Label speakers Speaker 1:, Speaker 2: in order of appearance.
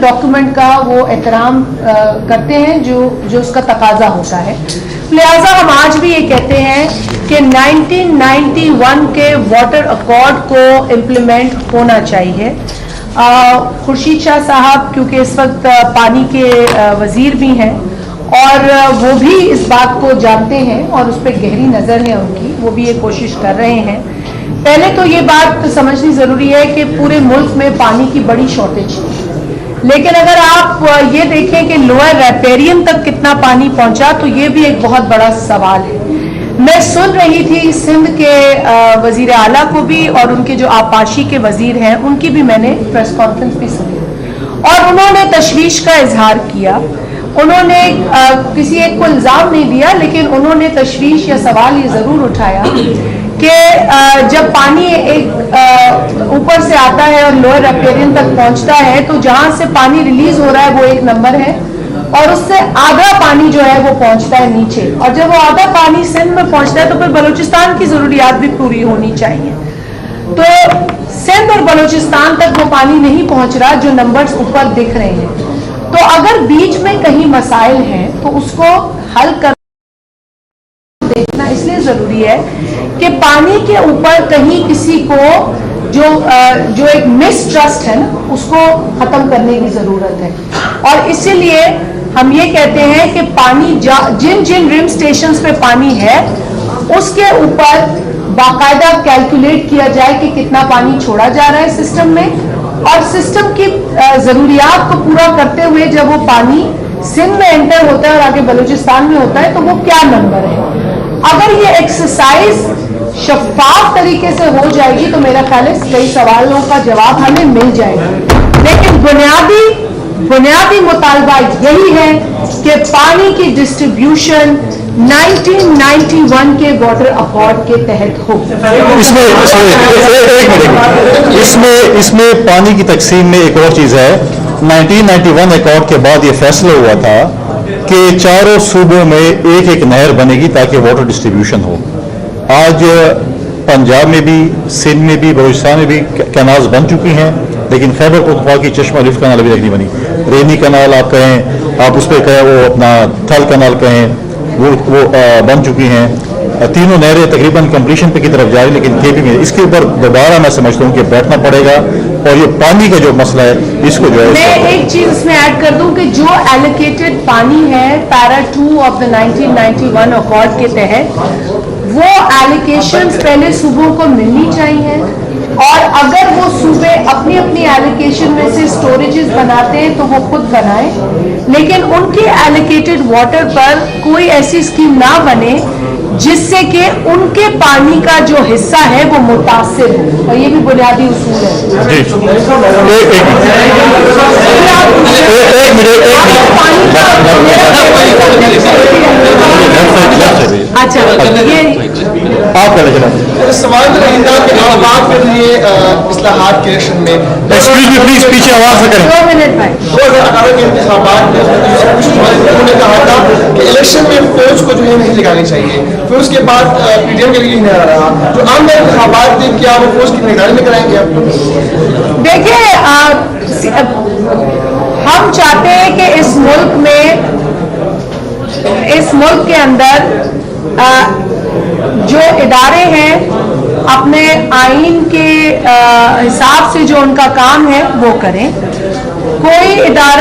Speaker 1: Document का वो एहतराम करते हैं जो उसका तकाजा होता है। लिहाजा हम आज भी ये कहते हैं कि 1991 के वाटर अकॉर्ड को इम्प्लीमेंट होना चाहिए। खुर्शीद शाह साहब क्योंकि इस वक्त पानी के वजीर भी हैं और वो भी इस बात को जानते हैं और उस पर गहरी नज़र है उनकी, वो भी ये कोशिश कर रहे हैं। पहले तो ये बात समझनी ज़रूरी है कि पूरे मुल्क में पानी की बड़ी शॉर्टेज है, लेकिन अगर आप ये देखें कि लोअर रैपेरियन तक कितना पानी पहुंचा तो ये भी एक बहुत बड़ा सवाल है। मैं सुन रही थी सिंध के वजीर आला को भी और उनके जो आपाशी के वजीर हैं उनकी भी मैंने प्रेस कॉन्फ्रेंस भी सुनी और उन्होंने तशवीश का इजहार किया। उन्होंने किसी एक को इल्ज़ाम नहीं दिया, लेकिन उन्होंने तशवीश या सवाल ये ज़रूर उठाया कि जब पानी एक ऊपर से आता है और लोअर रैपेरियन तक पहुंचता है तो जहां से पानी रिलीज हो रहा है वो एक नंबर है और उससे आधा पानी जो है वो पहुंचता है नीचे, और जब वो आधा पानी सिंध में पहुंचता है तो फिर बलूचिस्तान की ज़रूरियात भी पूरी होनी चाहिए। तो सिंध और बलूचिस्तान तक वो पानी नहीं पहुंच रहा जो नंबर्स ऊपर दिख रहे हैं। तो अगर बीच में कहीं मसाइल हैं तो उसको हल कर देखना इसलिए जरूरी है कि पानी के ऊपर कहीं किसी को जो एक मिसट्रस्ट है ना उसको खत्म करने की जरूरत है। और इसीलिए हम ये कहते हैं कि पानी जिन जिन रिम स्टेशंस पे पानी है उसके ऊपर बाकायदा कैलकुलेट किया जाए कि कितना पानी छोड़ा जा रहा है सिस्टम में, और सिस्टम की जरूरियात को पूरा करते हुए जब वो पानी सिंध में एंटर होता है और आगे बलूचिस्तान में होता है तो वो क्या नंबर है। अगर ये एक्सरसाइज शफाफ तरीके से हो जाएगी तो मेरा ख्याल है कई सवालों का जवाब हमें मिल जाएगा। लेकिन बुनियादी मुतालबा यही है कि पानी की डिस्ट्रीब्यूशन 1991 के वाटर अकॉर्ड के तहत हो।
Speaker 2: इसमें पानी की तकसीम में एक और चीज़ है। 1991 अकॉर्ड के बाद ये फैसला हुआ था कि चारों सूबों में एक एक नहर बनेगी ताकि वाटर डिस्ट्रीब्यूशन हो। आज पंजाब में भी, सिंध में भी, बलूचिस्तान में भी कैनाल्स बन चुकी हैं, लेकिन खैबर पख्तूनख्वा की चश्मा लिफ्ट कनाल अभी तक नहीं बनी। रेनी कनाल आप कहें, आप उस पर कहें, वो अपना थल कनाल कहें, वो बन चुकी हैं। तीनों नहरें तकरीबन कंप्लीशन पे की तरफ जा रही, लेकिन केपी में इसके ऊपर दोबारा मैं समझता हूँ कि बैठना पड़ेगा और ये पानी का जो मसला है इसको जो है
Speaker 1: मैं एक चीज इसमें ऐड कर दूं कि जो एलोकेटेड पानी है पैरा 2 ऑफ द 1991 अकॉर्ड के तहत वो एलोकेशंस पहले सूबों को मिलनी चाहिए, और अगर वो सूबे अपनी अपनी एलोकेशन में से स्टोरेजेस बनाते हैं तो वो खुद बनाए, लेकिन उनके एलोकेटेड वाटर पर कोई ऐसी स्कीम ना बने जिससे कि उनके पानी का जो हिस्सा है वो मुतासिर हो, और ये भी बुनियादी उसूल है। अच्छा, ये
Speaker 2: आप
Speaker 3: सवाल के लिए इस्लाहात के इलेक्शन में
Speaker 2: प्लीज पीछे आवाज से करें।
Speaker 1: 2 मिनट भाई।
Speaker 3: 2018 के इंतखाबात में उन्होंने कहा था कि इलेक्शन में फौज को जो है नहीं लगानी चाहिए, फिर उसके बाद पीडीएम के लिए नहीं आ रहा। जो आम इंतखाबात थे क्या वो फौज की निगरानी में कराएंगे आप?
Speaker 1: देखिए, हम चाहते हैं कि इस मुल्क के अंदर जो इदारे हैं अपने आइन के हिसाब से जो उनका काम है वो करें। कोई इदारा